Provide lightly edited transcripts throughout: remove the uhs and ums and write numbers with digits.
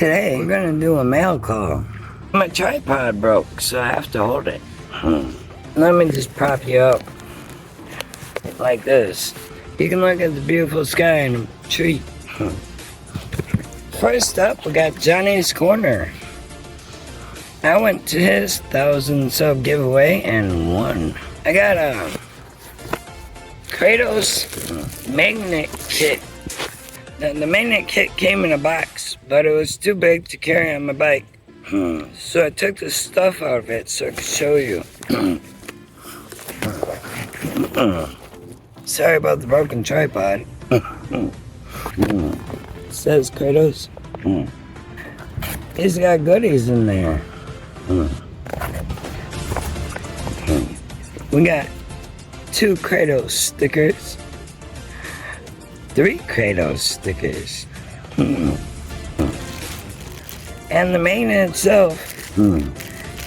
Today, we're gonna do a mail call. My tripod broke, so I have to hold it. Let me just prop you up like this. You can look at the beautiful sky and a tree. First up, we got Johnny's Corner. I went to his 1,000 sub giveaway and won. I got a Kratos magnet kit. The magnet kit came in a box, but it was too big to carry on my bike. So I took the stuff out of it so I could show you. Sorry about the broken tripod. It says Kratos. He's got goodies in there. We got 2 Kratos stickers. 3 Kratos stickers. And the magnet itself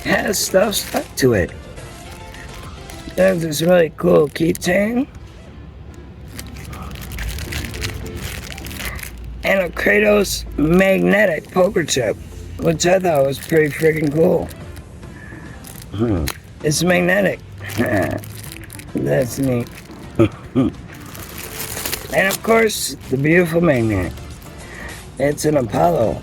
has stuff stuck to it. There's this really cool keychain. And a Kratos magnetic poker chip, which I thought was pretty freaking cool. It's magnetic. That's neat. And of course, the beautiful magnet. It's an Apollo.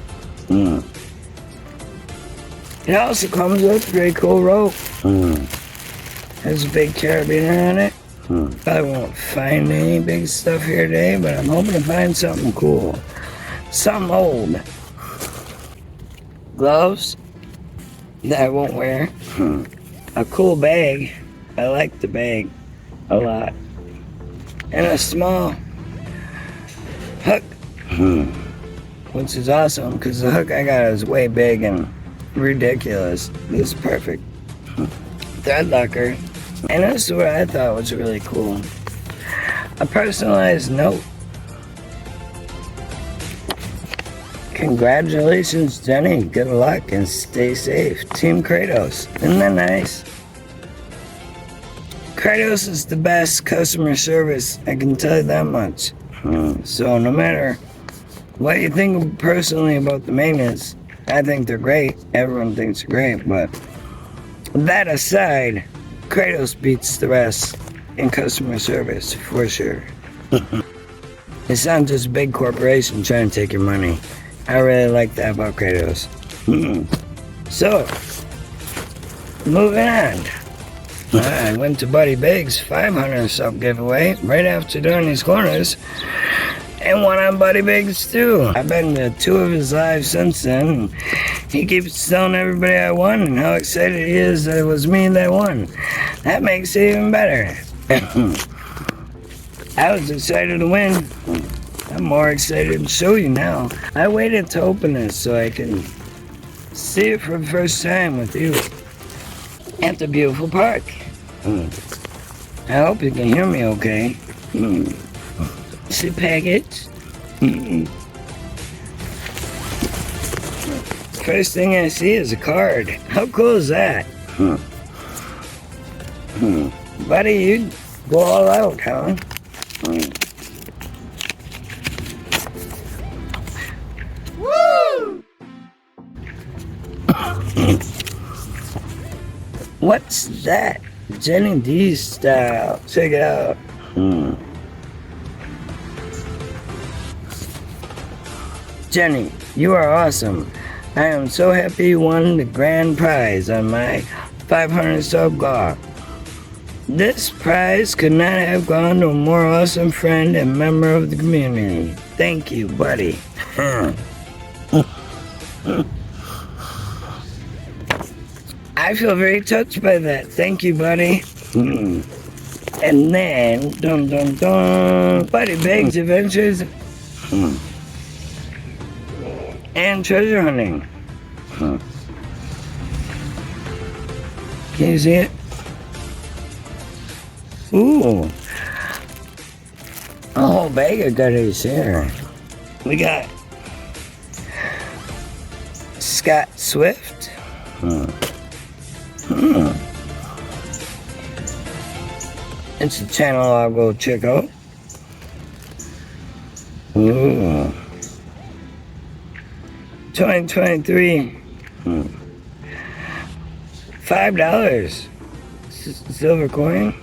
It also comes with a pretty cool rope. There's a big carabiner on it. Probably won't find any big stuff here today, but I'm hoping to find something cool. Something old. Gloves that I won't wear. A cool bag. I like the bag a lot. And a small hook. Which is awesome because the hook I got is way big and ridiculous. This is perfect. Thread locker. And this is what I thought was really cool. A personalized note. Congratulations, Jenny. Good luck and stay safe. Team Kratos. Isn't that nice? Kratos is the best customer service. I can tell you that much. So no matter what you think personally about the magnets, I think they're great. Everyone thinks they're great, but that aside, Kratos beats the rest in customer service, for sure. It's not just a big corporation trying to take your money. I really like that about Kratos. So, moving on. I went to Buddy Big's 500 sub giveaway right after doing these corners. And one on Buddy Big's too. I've been to 2 of his lives since then. He keeps telling everybody I won and how excited he is that it was me that won. That makes it even better. I was excited to win. I'm more excited to show you now. I waited to open this so I can see it for the first time with you at the beautiful park. I hope you can hear me okay. See package? First thing I see is a card. How cool is that? Buddy, you go all out, huh? Woo! What's that? Jenny D style. Check it out. Jenny, you are awesome. I am so happy you won the grand prize on my 500 sub goal. This prize could not have gone to a more awesome friend and member of the community. Thank you, buddy. I feel very touched by that. Thank you, buddy. And then, dum dum dum, Buddy Big's Adventures and Treasure Hunting. Can you see it? Ooh, a whole bag of goodies here. We got Scott Swift. It's a channel I'll go check out. 2023. $5. Silver coin.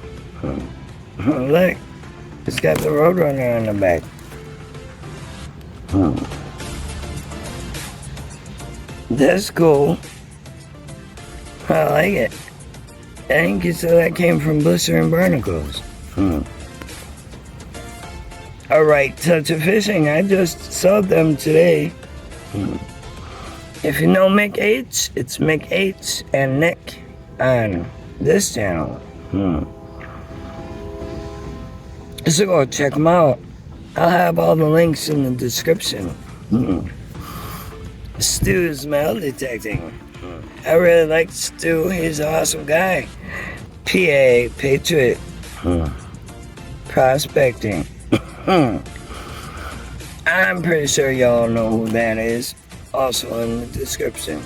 Look, it's got the Roadrunner on the back. That's cool. I like it. I think you said that came from Blister and Barnacles. Alright, Touch of Fishing. I just saw them today. If you know Mick H, it's Mick H and Nick on this channel. So go check them out. I'll have all the links in the description. Stu's metal detecting. I really like Stu. He's an awesome guy. PA, Patriot. Prospecting. I'm pretty sure y'all know who that is. Also in the description.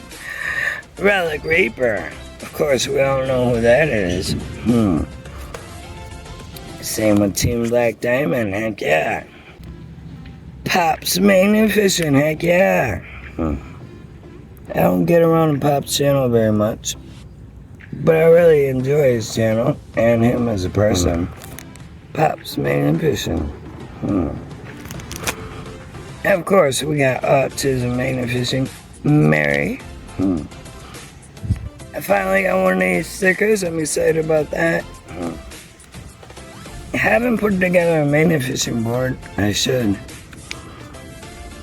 Relic Reaper. Of course, we all know who that is. Same with Team Black Diamond. Heck yeah. Pop's Main and Fishing. Heck yeah. I don't get around to Pop's channel very much, but I really enjoy his channel and him as a person. Pop's Main and Fishing. And of course, we got Autism Main and Fishing. Mary. I finally got one of these stickers. I'm excited about that. I haven't put together a main and fishing board. I should.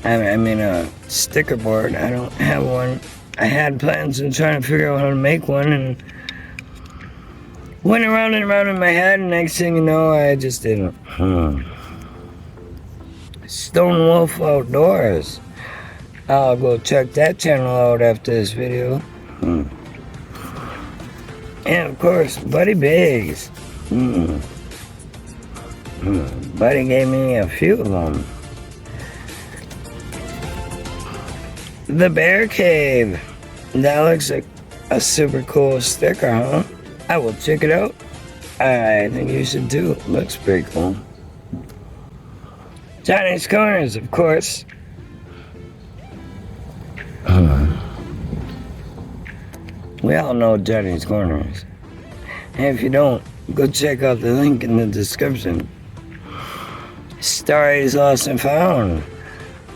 I mean a sticker board. I don't have one. I had plans of trying to figure out how to make one and went around and around in my head, and next thing you know, I just didn't. Stone Wolf Outdoors. I'll go check that channel out after this video. And of course, Buddy Biggs. Buddy gave me a few of them. TheBearCave. That looks like a super cool sticker, huh? I will check it out. I think you should too. Looks pretty cool. Johnny's Corners, of course. We all know Johnny's Corners. And if you don't, go check out the link in the description. Starry's Lost and Found.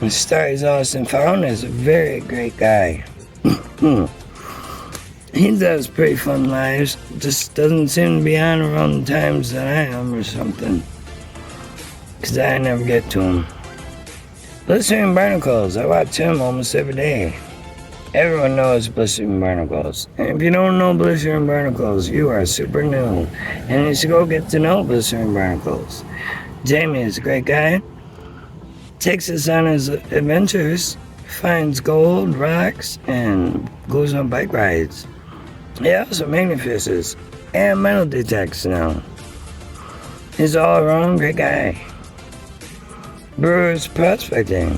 Starry's Lost and Found is a very great guy. He does pretty fun lives. Just doesn't seem to be on around the times that I am or something. Because I never get to him. Blistering Barnacles. I watch him almost every day. Everyone knows Blistering Barnacles. And if you don't know Blistering Barnacles, you are super new. And you should go get to know Blistering Barnacles. Jamie is a great guy. Takes us on his adventures. Finds gold, rocks, and goes on bike rides. He also magnifices and metal detects now. He's all around great guy. Brewer's Prospecting.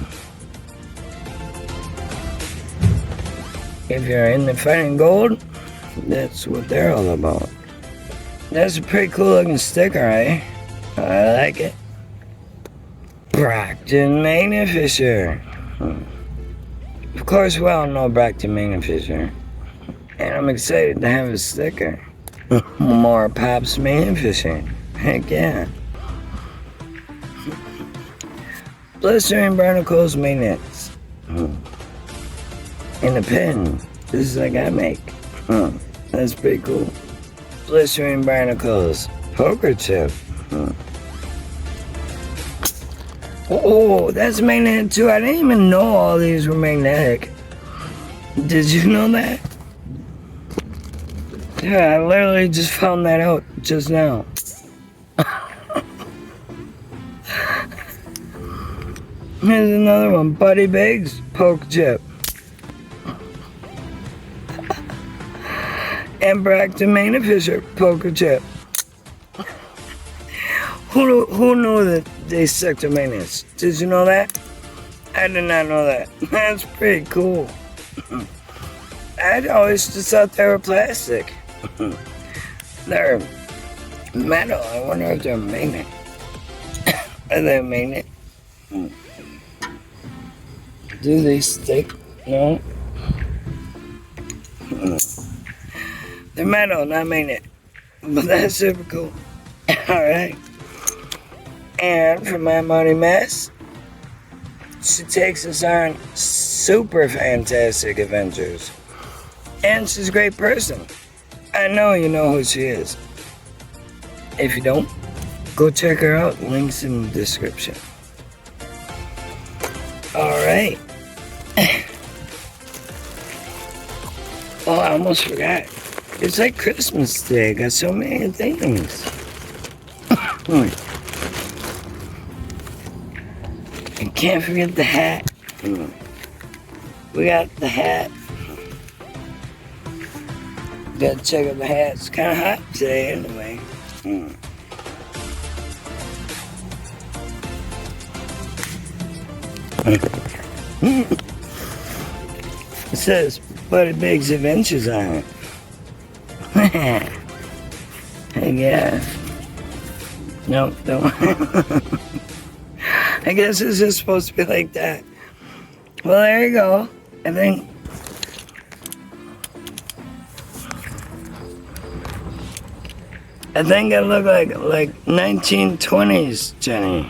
If you're into finding gold, that's what they're all about. That's a pretty cool looking sticker, eh? I like it. Brockton Magnificer. Of course, we all know Brockton Magnificer. And I'm excited to have a sticker. More Pops Magnificent. Heck yeah. Blistering Barnacles Magnets. In a pen. This is like I make. That's pretty cool. Blistering Barnacles Poker Chip. Oh, that's magnetic too. I didn't even know all these were magnetic. Did you know that? Yeah, I literally just found that out just now. Here's another one. Buddy Biggs Poke Chip. And Brockton Magnificer Poker Chip. Who knew that they stuck to magnets? Did you know that? I did not know that. That's pretty cool. I always just thought they were plastic. They're metal. I wonder if they're a magnet. Are they a magnet? Do they stick? No. They're metal, not magnet. But that's super cool. Alright. And for my money mess, she takes us on super fantastic adventures. And she's a great person. I know you know who she is. If you don't, go check her out. Links in the description. Alright. Oh, I almost forgot. It's like Christmas Day. I got so many things. And can't forget the hat. We got the hat. Gotta check out the hat. It's kind of hot today anyway. It says Buddy Big's Adventures on it. I guess. Nope, don't. I guess it's just supposed to be like that. Well, there you go. I think it looked like 1920s Jenny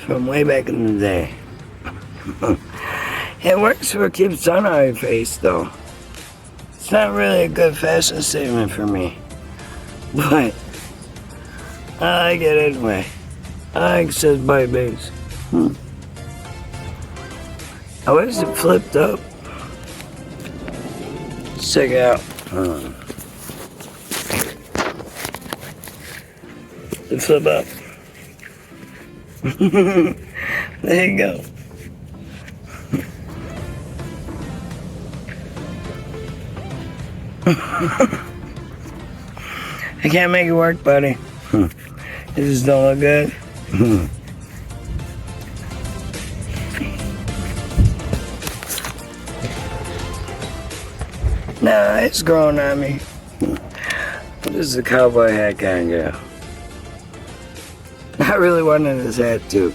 from way back in the day. It works for keep sun on your face though. It's not really a good fashion statement for me, but I like it anyway. I like it says Buddy Biggs. I wish it flipped up. Let's check it out. It flip up. There you go. I can't make it work, buddy. It just don't look good. Nah, it's growing on me. This is a cowboy hat kind of girl. I really wanted this hat too.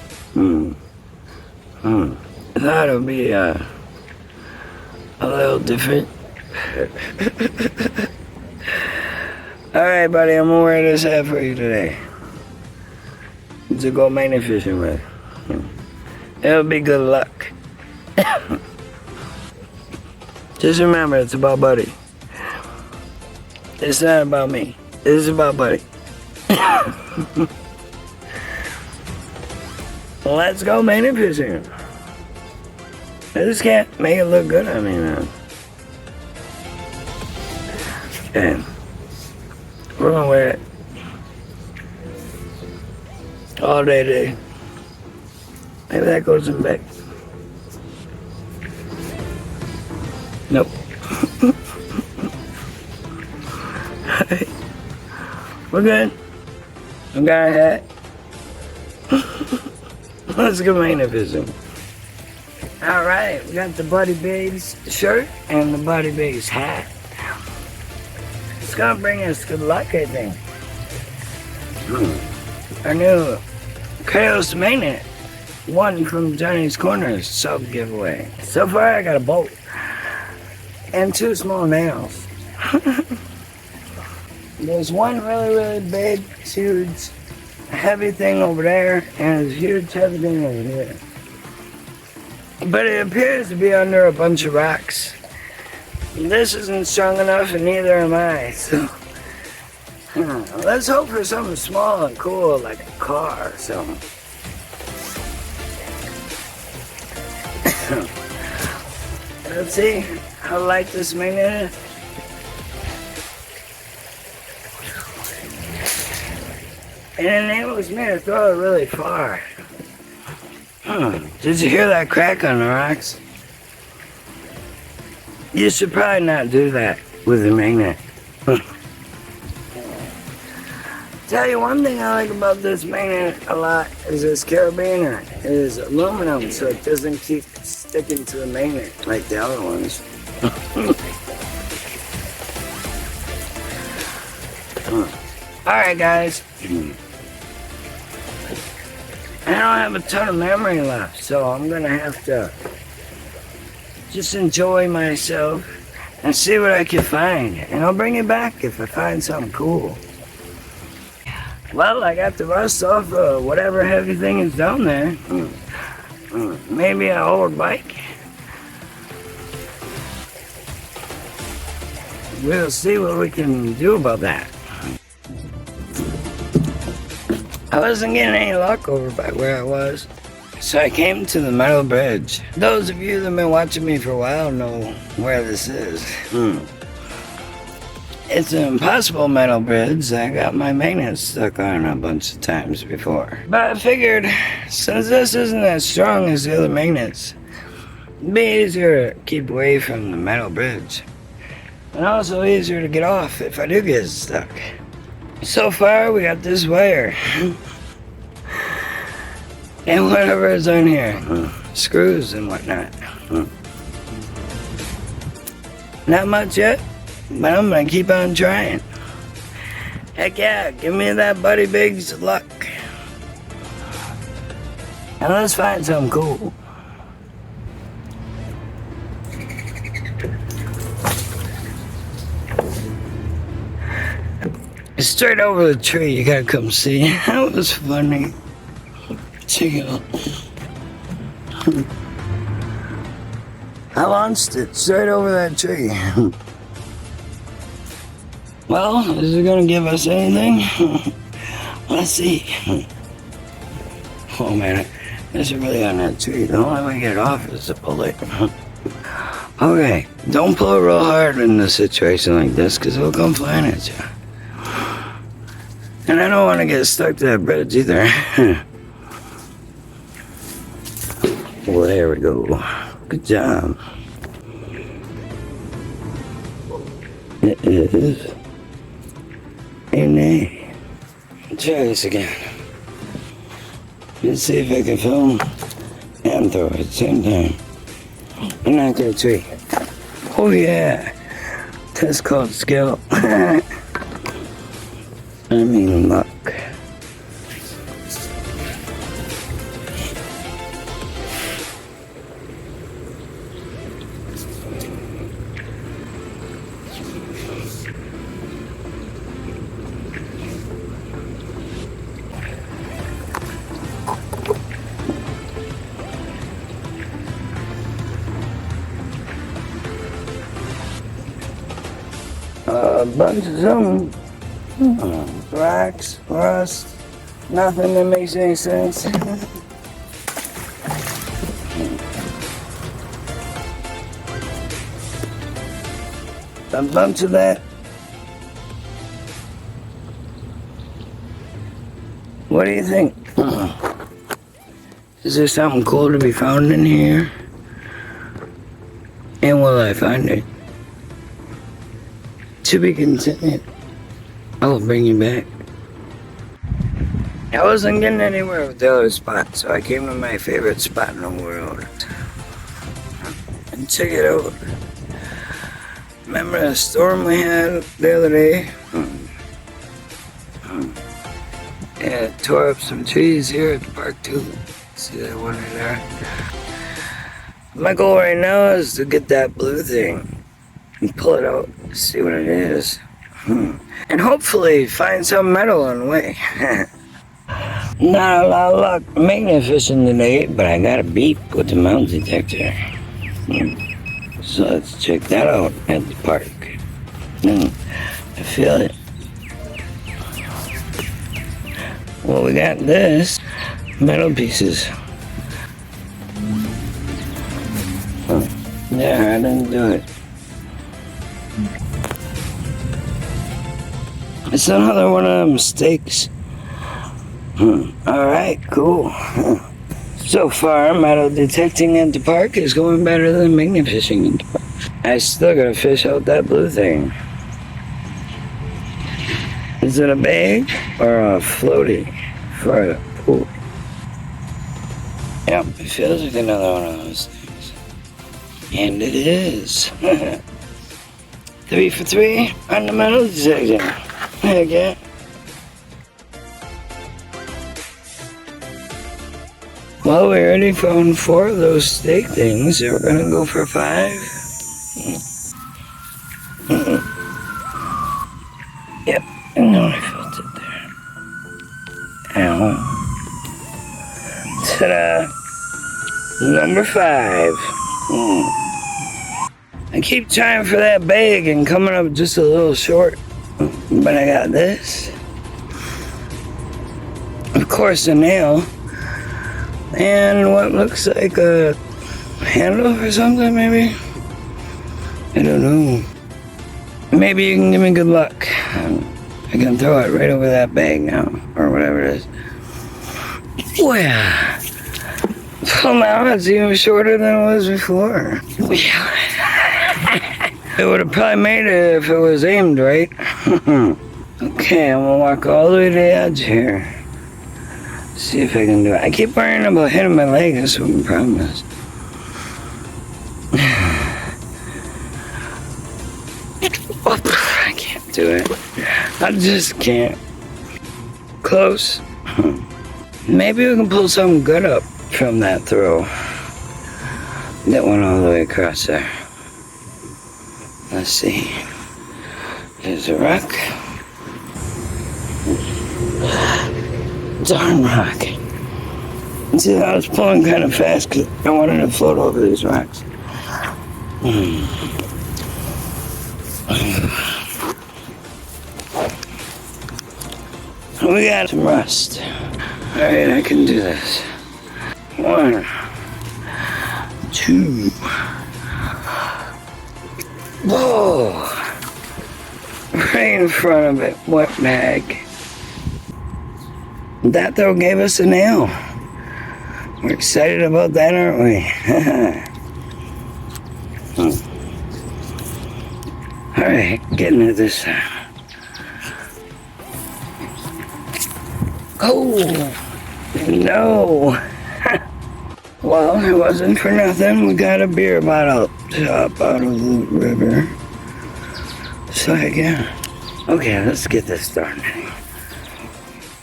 I thought it would be a little different. Alright, buddy, I'm gonna wear this hat for you today. To go magnet fishing with. It'll be good luck. Just remember, it's about Buddy. It's not about me. It's about Buddy. Let's go magnet fishing. I just can't make it look good on me, man. Okay. We're gonna wear it all day today. Maybe that goes in back. Nope. We're good. I got a hat. Let's go magnet fishing. Alright, we got the Buddy Biggs shirt and the Buddy Biggs hat. It's gonna bring us good luck, I think. Our new Chaos Magnet won from Johnny's Corners sub giveaway. So far I got a boat and 2 small nails. There's one really big, huge, heavy thing over there, and there's a huge heavy thing over here. But it appears to be under a bunch of rocks. This isn't strong enough, and neither am I, so let's hope for something small and cool, like a car or something. Let's see how light this magnet is. And it enables me to throw it really far. Did you hear that crack on the rocks? You should probably not do that with a magnet. Tell you one thing I like about this magnet a lot is this carabiner. It is aluminum, so it doesn't keep sticking to the magnet like the other ones. Alright guys. I don't have a ton of memory left, so I'm gonna have to just enjoy myself and see what I can find. And I'll bring it back if I find something cool. Well, I got the rust off whatever heavy thing is down there. Maybe an old bike. We'll see what we can do about that. I wasn't getting any luck over by where I was, so I came to the metal bridge. Those of you that have been watching me for a while know where this is. It's an impossible metal bridge I got my magnets stuck on a bunch of times before. But I figured, since this isn't as strong as the other magnets, it'd be easier to keep away from the metal bridge. And also easier to get off if I do get stuck. So far, we got this wire. And whatever is on here. Screws and whatnot. Not much yet, but I'm gonna keep on trying. Heck yeah, give me that Buddy Biggs luck. And let's find something cool. Straight over the tree, you gotta come see. That was funny. Check it out. I launched it straight over that tree. Well, is it gonna give us anything? Let's see. Oh man, it's really on that tree. The only way to get it off is to pull it. Okay, don't pull it real hard in a situation like this, because it'll come flying at you. And I don't want to get stuck to that bridge either. Well, there we go. Good job. It is a nay. Try this again. Let's see if I can film and throw it at the same time. And not that tree. Oh yeah. That's called skill. I mean luck. A bunch of something. Rocks, rust, nothing that makes any sense. A bunch of that. What do you think? Is there something cool to be found in here? And will I find it? To be continued. I will bring you back. I wasn't getting anywhere with the other spot, so I came to my favorite spot in the world. And check it out. Remember the storm we had the other day? Yeah, it tore up some trees here at the park too. See that one right there? My goal right now is to get that blue thing and pull it out, see what it is. And hopefully find some metal on the way. Not a lot of luck magnet fishing today, but I got a beep with the metal detector. So let's check that out at the park. I feel it. Well, we got this. Metal pieces. Yeah, I didn't do it. It's another one of them stakes. Alright, cool. So far, metal detecting at the park is going better than magnet fishing at the park. I still gotta fish out that blue thing. Is it a bag or a floaty for a pool? Yep, it feels like another one of those things. And it is. 3 for 3 on the metal detector. Heck yeah. Well, we already found 4 of those steak things, so we're gonna go for 5. Yep, I know I felt it there. Ow. Ta-da! Number 5. I keep trying for that bag and coming up just a little short, but I got this. Of course, a nail. And what looks like a handle or something, maybe? I don't know. Maybe you can give me good luck. I can throw it right over that bag now, or whatever it is. Oh yeah. Well, now it's even shorter than it was before. It would have probably made it if it was aimed right. Okay, I'm gonna walk all the way to the edge here. See if I can do it. I keep worrying about hitting my leg, that's what the problem is. I can't do it. I just can't. Close. Maybe we can pull something good up from that throw. That went all the way across there. Let's see. There's a rock. Darn rock. See, I was pulling kind of fast because I wanted to float over these rocks. We got some rust. Alright, I can do this. 1, 2. Whoa! Right in front of it, wet bag. That though gave us a nail. We're excited about that, aren't we? Alright, getting it this time. Oh! No! Well, it wasn't for nothing. We got a beer bottle top out of the river. So again. Okay, let's get this darn thing.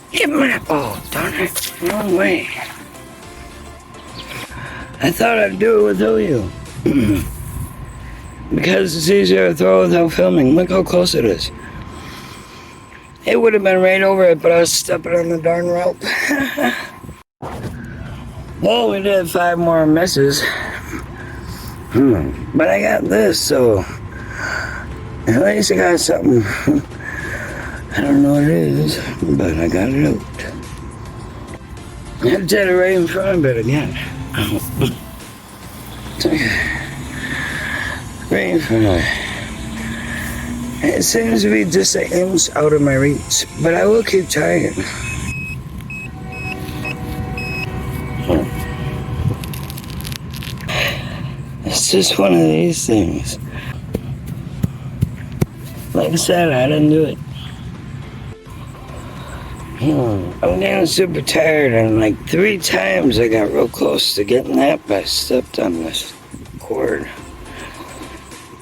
Get my, oh, darn it, wrong way. I thought I'd do it without you. Because it's easier to throw without filming. Look how close it is. It would have been right over it, but I was stepping on the darn rope. Well, we did 5 more misses. But I got this, so at least I got something. I don't know what it is, but I got it out. I have to get it right in front of it again. Right in front of it. It seems to be just an inch out of my reach, but I will keep trying. It's just one of these things. Like I said, I didn't do it. I'm getting super tired, and like 3 times I got real close to getting that, but I stepped on this cord.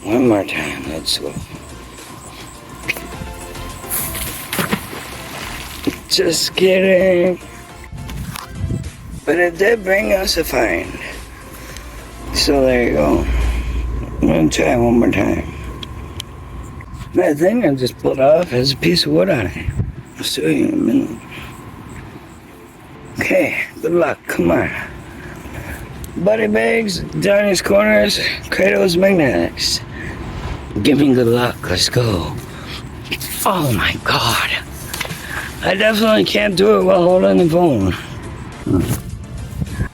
One more time, let's go. Just kidding. But it did bring us a find. So there you go. I'm gonna try one more time. That thing I just pulled off has a piece of wood on it. I'll show you in a minute. Okay, good luck, come on. Buddy bags, Johnny's Corners, Kratos Magnetics. Give me good luck, let's go. Oh my god. I definitely can't do it while holding the phone.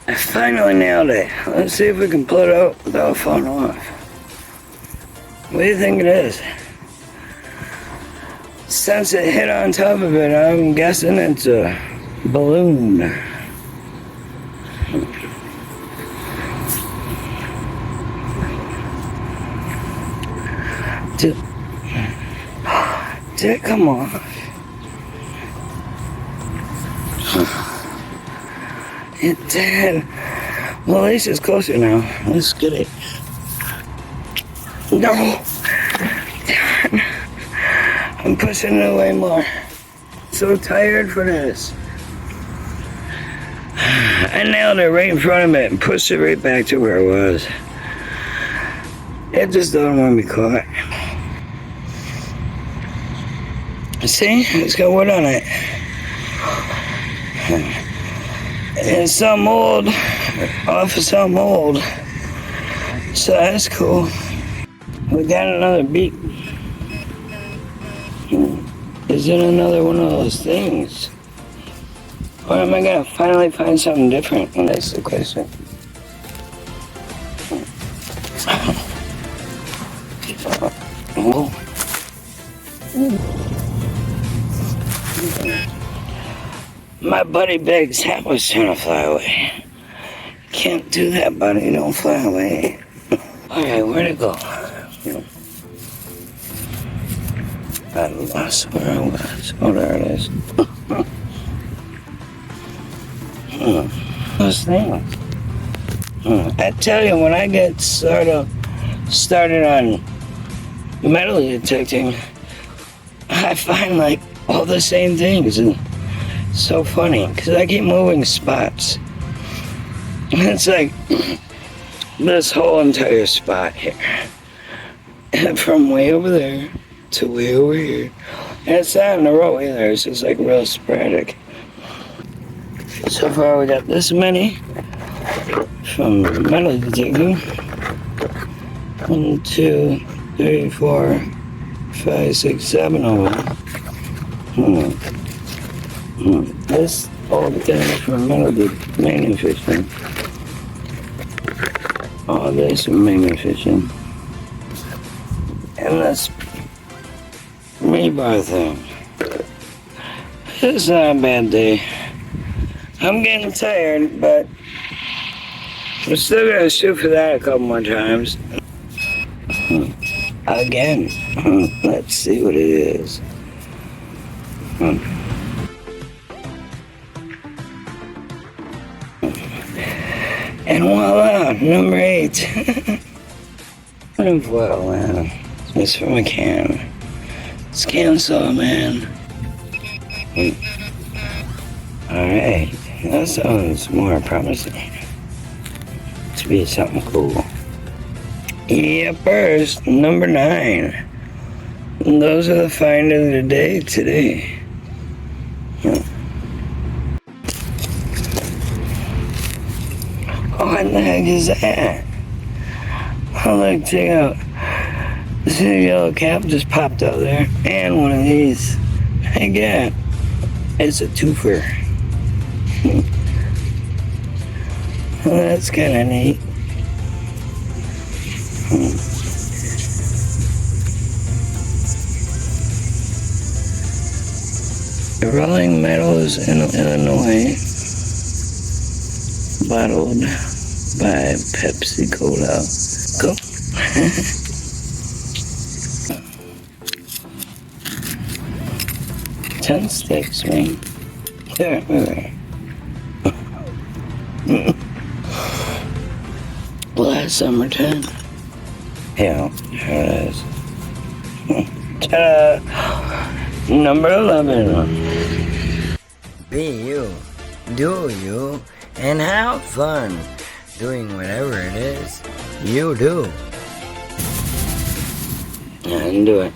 I finally nailed it. Let's see if we can pull it out without falling off. What do you think it is? Since it hit on top of it, I'm guessing it's a balloon. Did it come off? It did. Well, at least it's closer now. Let's get it. No! Darn. I'm pushing it away more. So tired for this. I nailed it right in front of it and pushed it right back to where it was. It just doesn't want to be caught. See? It's got wood on it. It's some old, off of some old. So that's cool. We got another beak. Is it another one of those things? Or am I gonna finally find something different? And that's the question. Whoa. My buddy Big's hat was trying to fly away. Can't do that, buddy. Don't fly away. Alright, where'd it go? I lost where I was. Oh, there it is. Those things. I tell you, when I get started on metal detecting, I find like all the same things, and it's so funny because I keep moving spots. And it's like this whole entire spot here, and from way over there to way over here, and it's not in a row either. It's just like real sporadic. So far, we got this many from metal detecting. 1, 2, 3, 4, 5, 6, 7 of them. This all thing from metal mainly fishing. All this from mainly fishing. And this rebar thing. It's not a bad day. I'm getting tired, but I'm still gonna shoot for that a couple more times. Again. Let's see what it is. And voila, number 8. And voila, it's from a can. It's can saw, man. Alright, that sounds more promising to be something cool. Yepers, number 9. And those are the find of the day today. What the heck is that? Oh, look, check out. This yellow cap just popped out there. And one of these. Again, it's a twofer. Well, that's kind of neat. Rolling Meadows in Illinois, bottled by Pepsi Cola. Go. 10 sticks, man. There, last summer 10. Yeah, here it is. Ta-da! Number 11. Be you, do you, and have fun doing whatever it is you do. And do it.